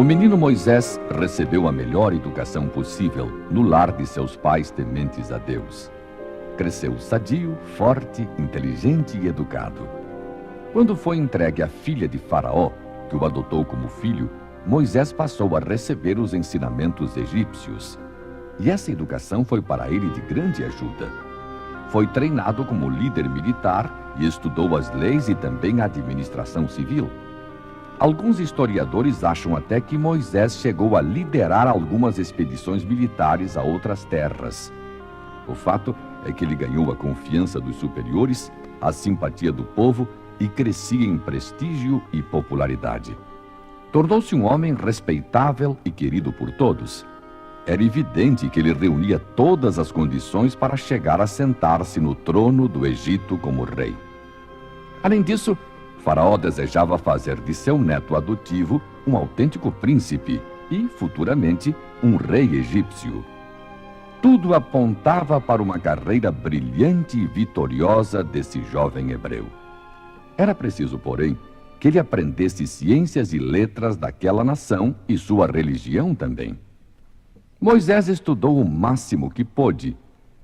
O menino Moisés recebeu a melhor educação possível no lar de seus pais tementes a Deus. Cresceu sadio, forte, inteligente e educado. Quando foi entregue à filha de Faraó, que o adotou como filho, Moisés passou a receber os ensinamentos egípcios. E essa educação foi para ele de grande ajuda. Foi treinado como líder militar e estudou as leis e também a administração civil. Alguns historiadores acham até que Moisés chegou a liderar algumas expedições militares a outras terras. O fato é que ele ganhou a confiança dos superiores, a simpatia do povo e crescia em prestígio e popularidade. Tornou-se um homem respeitável e querido por todos. Era evidente que ele reunia todas as condições para chegar a sentar-se no trono do Egito como rei. Além disso, Faraó desejava fazer de seu neto adotivo um autêntico príncipe e, futuramente, um rei egípcio. Tudo apontava para uma carreira brilhante e vitoriosa desse jovem hebreu. Era preciso, porém, que ele aprendesse ciências e letras daquela nação e sua religião também. Moisés estudou o máximo que pôde,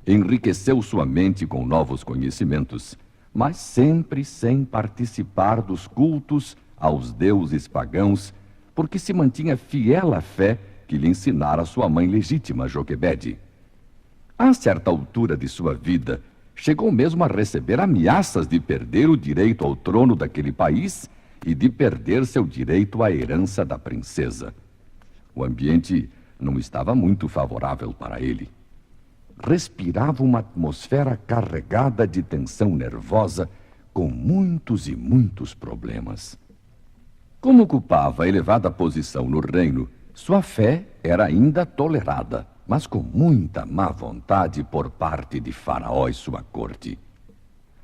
enriqueceu sua mente com novos conhecimentos, mas sempre sem participar dos cultos aos deuses pagãos, porque se mantinha fiel à fé que lhe ensinara sua mãe legítima, Joquebede. A certa altura de sua vida, chegou mesmo a receber ameaças de perder o direito ao trono daquele país e de perder seu direito à herança da princesa. O ambiente não estava muito favorável para ele. Respirava uma atmosfera carregada de tensão nervosa, com muitos e muitos problemas. Como ocupava a elevada posição no reino, sua fé era ainda tolerada, mas com muita má vontade por parte de Faraó e sua corte.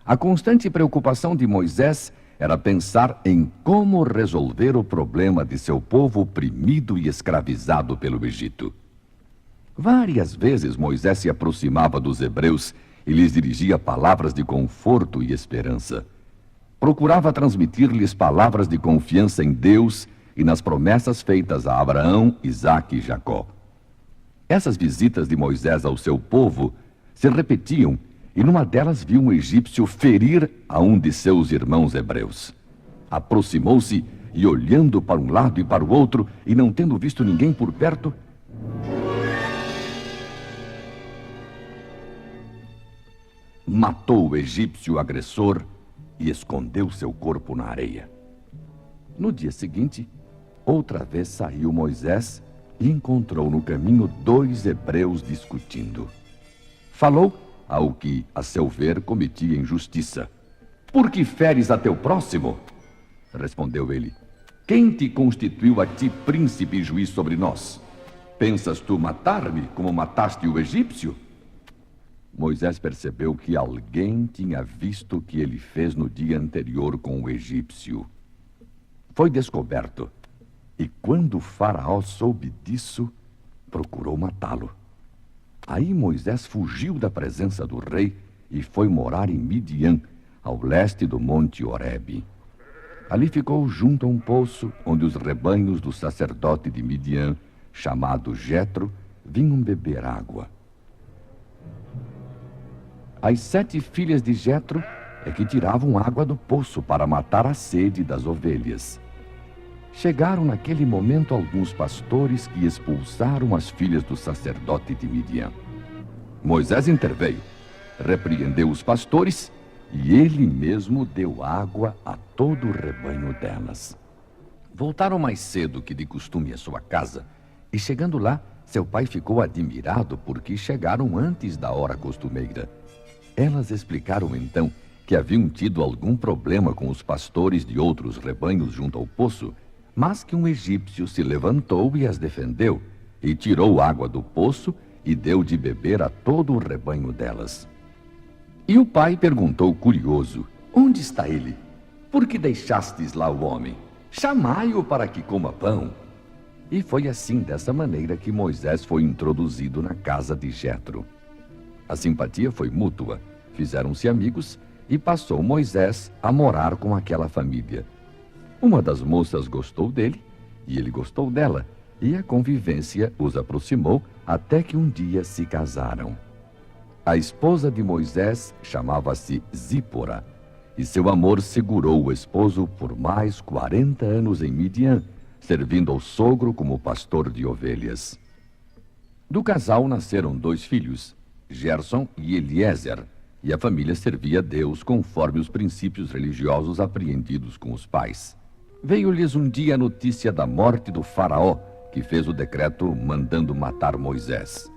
A constante preocupação de Moisés era pensar em como resolver o problema de seu povo oprimido e escravizado pelo Egito. Várias vezes Moisés se aproximava dos hebreus e lhes dirigia palavras de conforto e esperança. Procurava transmitir-lhes palavras de confiança em Deus e nas promessas feitas a Abraão, Isaque e Jacó. Essas visitas de Moisés ao seu povo se repetiam e numa delas viu um egípcio ferir a um de seus irmãos hebreus. Aproximou-se e, olhando para um lado e para o outro e não tendo visto ninguém por perto, matou o egípcio agressor e escondeu seu corpo na areia. No dia seguinte, outra vez saiu Moisés e encontrou no caminho 2 hebreus discutindo. Falou ao que, a seu ver, cometia injustiça. "Por que feres a teu próximo?" Respondeu ele. "Quem te constituiu a ti príncipe e juiz sobre nós? Pensas tu matar-me como mataste o egípcio?" Moisés percebeu que alguém tinha visto o que ele fez no dia anterior com o egípcio. Foi descoberto, e quando o Faraó soube disso, procurou matá-lo. Aí Moisés fugiu da presença do rei e foi morar em Midian, ao leste do monte Horebe. Ali ficou junto a um poço onde os rebanhos do sacerdote de Midian, chamado Jetro, vinham beber água. As 7 filhas de Jetro é que tiravam água do poço para matar a sede das ovelhas. Chegaram naquele momento alguns pastores que expulsaram as filhas do sacerdote de Midian. Moisés interveio, repreendeu os pastores e ele mesmo deu água a todo o rebanho delas. Voltaram mais cedo que de costume à sua casa e, chegando lá, seu pai ficou admirado porque chegaram antes da hora costumeira. Elas explicaram então que haviam tido algum problema com os pastores de outros rebanhos junto ao poço, mas que um egípcio se levantou e as defendeu, e tirou água do poço e deu de beber a todo o rebanho delas. E o pai perguntou curioso: "Onde está ele? Por que deixastes lá o homem? Chamai-o para que coma pão." E foi assim, dessa maneira, que Moisés foi introduzido na casa de Jetro. A simpatia foi mútua, fizeram-se amigos e passou Moisés a morar com aquela família. Uma das moças gostou dele e ele gostou dela, e a convivência os aproximou até que um dia se casaram. A esposa de Moisés chamava-se Zípora, e seu amor segurou o esposo por mais 40 anos em Midian, servindo ao sogro como pastor de ovelhas. Do casal nasceram 2 filhos, Gerson e Eliezer, e a família servia a Deus conforme os princípios religiosos apreendidos com os pais. Veio-lhes um dia a notícia da morte do faraó, que fez o decreto mandando matar Moisés.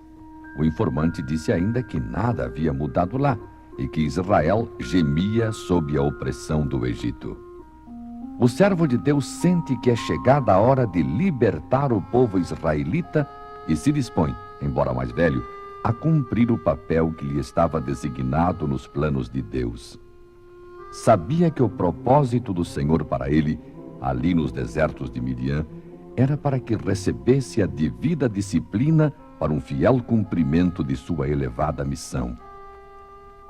O informante disse ainda que nada havia mudado lá e que Israel gemia sob a opressão do Egito. O servo de Deus sente que é chegada a hora de libertar o povo israelita e se dispõe, embora mais velho, a cumprir o papel que lhe estava designado nos planos de Deus. Sabia que o propósito do Senhor para ele, ali nos desertos de Midian, era para que recebesse a devida disciplina para um fiel cumprimento de sua elevada missão.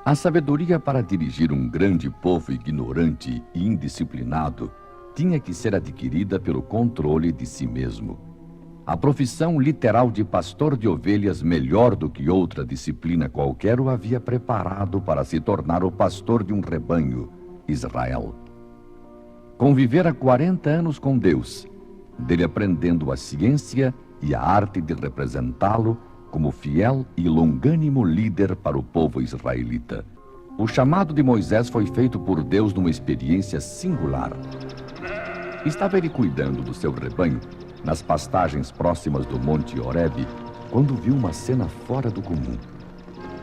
A sabedoria para dirigir um grande povo ignorante e indisciplinado tinha que ser adquirida pelo controle de si mesmo. A profissão literal de pastor de ovelhas, melhor do que outra disciplina qualquer, o havia preparado para se tornar o pastor de um rebanho, Israel. Convivera 40 anos com Deus, dele aprendendo a ciência e a arte de representá-lo como fiel e longânimo líder para o povo israelita. O chamado de Moisés foi feito por Deus numa experiência singular. Estava ele cuidando do seu rebanho nas pastagens próximas do Monte Horebe, quando viu uma cena fora do comum.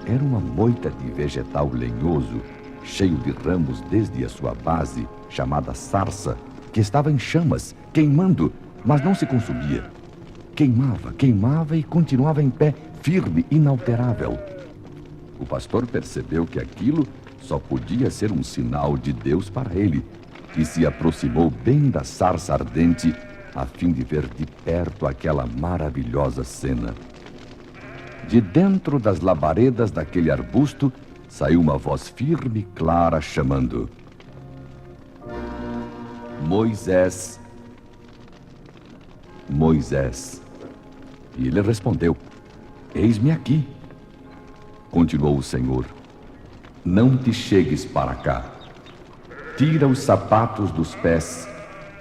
Era uma moita de vegetal lenhoso, cheio de ramos desde a sua base, chamada sarça, que estava em chamas, queimando, mas não se consumia. Queimava e continuava em pé, firme, inalterável. O pastor percebeu que aquilo só podia ser um sinal de Deus para ele, e se aproximou bem da sarça ardente, a fim de ver de perto aquela maravilhosa cena. De dentro das labaredas daquele arbusto, saiu uma voz firme e clara chamando: Moisés, Moisés. E ele respondeu: Eis-me aqui. Continuou o Senhor: Não te chegues para cá. Tira os sapatos dos pés,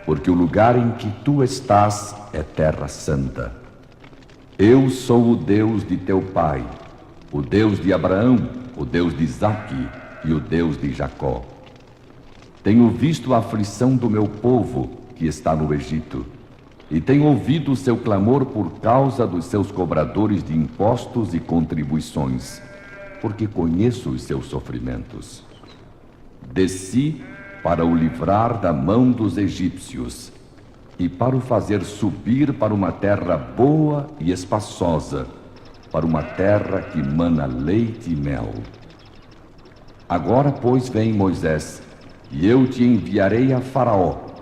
porque o lugar em que tu estás é terra santa. Eu sou o Deus de teu pai, o Deus de Abraão, o Deus de Isaque e o Deus de Jacó. Tenho visto a aflição do meu povo que está no Egito, e tenho ouvido o seu clamor por causa dos seus cobradores de impostos e contribuições, porque conheço os seus sofrimentos. Desci para o livrar da mão dos egípcios e para o fazer subir para uma terra boa e espaçosa, para uma terra que mana leite e mel. Agora, pois, vem, Moisés, e eu te enviarei a Faraó,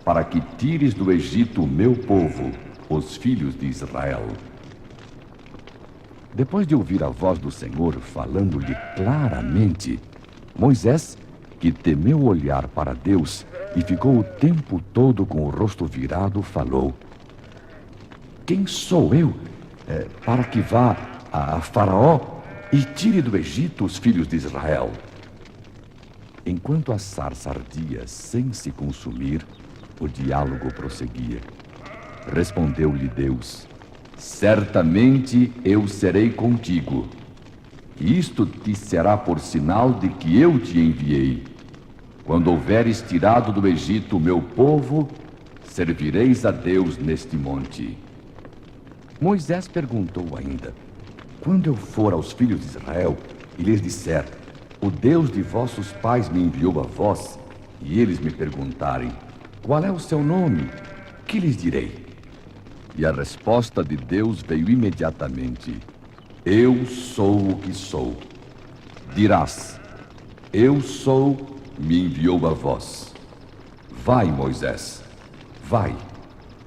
para que tires do Egito o meu povo, os filhos de Israel. Depois de ouvir a voz do Senhor falando-lhe claramente, Moisés, que temeu olhar para Deus e ficou o tempo todo com o rosto virado, falou: Quem sou eu para que vá a Faraó e tire do Egito os filhos de Israel? Enquanto a sarça ardia sem se consumir, o diálogo prosseguia. Respondeu-lhe Deus: Certamente eu serei contigo. E isto te será por sinal de que eu te enviei. Quando houveres tirado do Egito o meu povo, servireis a Deus neste monte. Moisés perguntou ainda: Quando eu for aos filhos de Israel e lhes disser: O Deus de vossos pais me enviou a vós, e eles me perguntarem: Qual é o seu nome? Que lhes direi? E a resposta de Deus veio imediatamente: Eu sou o que sou. Dirás: Eu sou, me enviou a vós. Vai, Moisés, vai,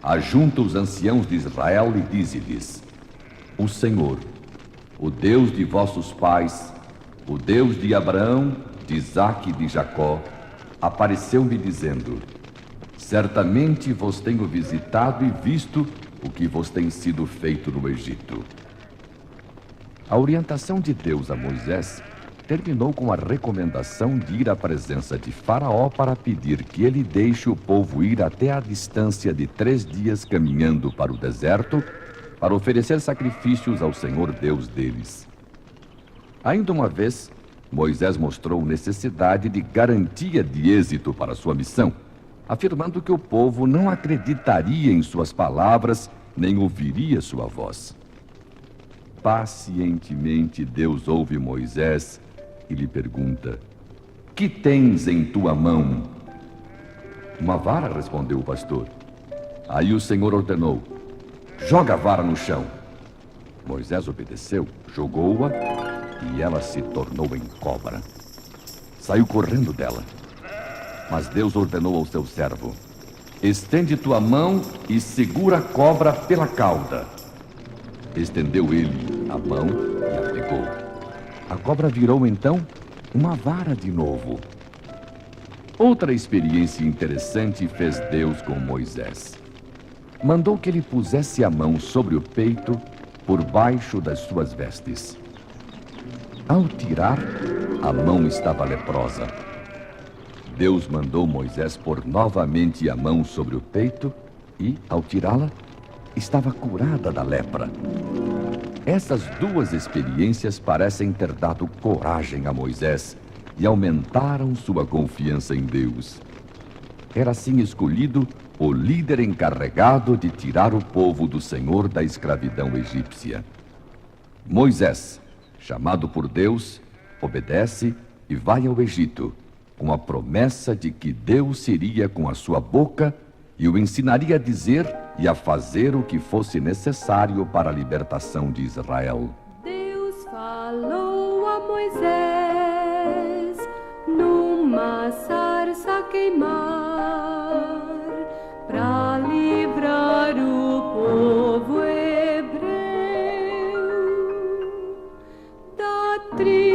ajunta os anciãos de Israel e dize-lhes: O Senhor, o Deus de vossos pais, o Deus de Abraão, de Isaque e de Jacó, apareceu-me dizendo: Certamente vos tenho visitado e visto o que vos tem sido feito no Egito. A orientação de Deus a Moisés terminou com a recomendação de ir à presença de Faraó para pedir que ele deixe o povo ir até a distância de 3 dias caminhando para o deserto para oferecer sacrifícios ao Senhor Deus deles. Ainda uma vez, Moisés mostrou necessidade de garantia de êxito para sua missão, afirmando que o povo não acreditaria em suas palavras nem ouviria sua voz. Pacientemente Deus ouve Moisés e lhe pergunta: que tens em tua mão? Uma vara, respondeu o pastor. Aí o Senhor ordenou: joga a vara no chão. Moisés obedeceu, jogou-a e ela se tornou em cobra. Saiu correndo dela. Mas Deus ordenou ao seu servo: estende tua mão e segura a cobra pela cauda. Estendeu ele a mão e a pegou. A cobra virou então uma vara de novo. Outra experiência interessante fez Deus com Moisés. Mandou que ele pusesse a mão sobre o peito, por baixo das suas vestes. Ao tirar, a mão estava leprosa. Deus mandou Moisés pôr novamente a mão sobre o peito e, ao tirá-la, estava curada da lepra. Essas duas experiências parecem ter dado coragem a Moisés e aumentaram sua confiança em Deus. Era assim escolhido o líder encarregado de tirar o povo do Senhor da escravidão egípcia. Moisés, chamado por Deus, obedece e vai ao Egito, com a promessa de que Deus seria com a sua boca e o ensinaria a dizer e a fazer o que fosse necessário para a libertação de Israel. Deus falou a Moisés numa sarça queimar para livrar o povo hebreu da tribo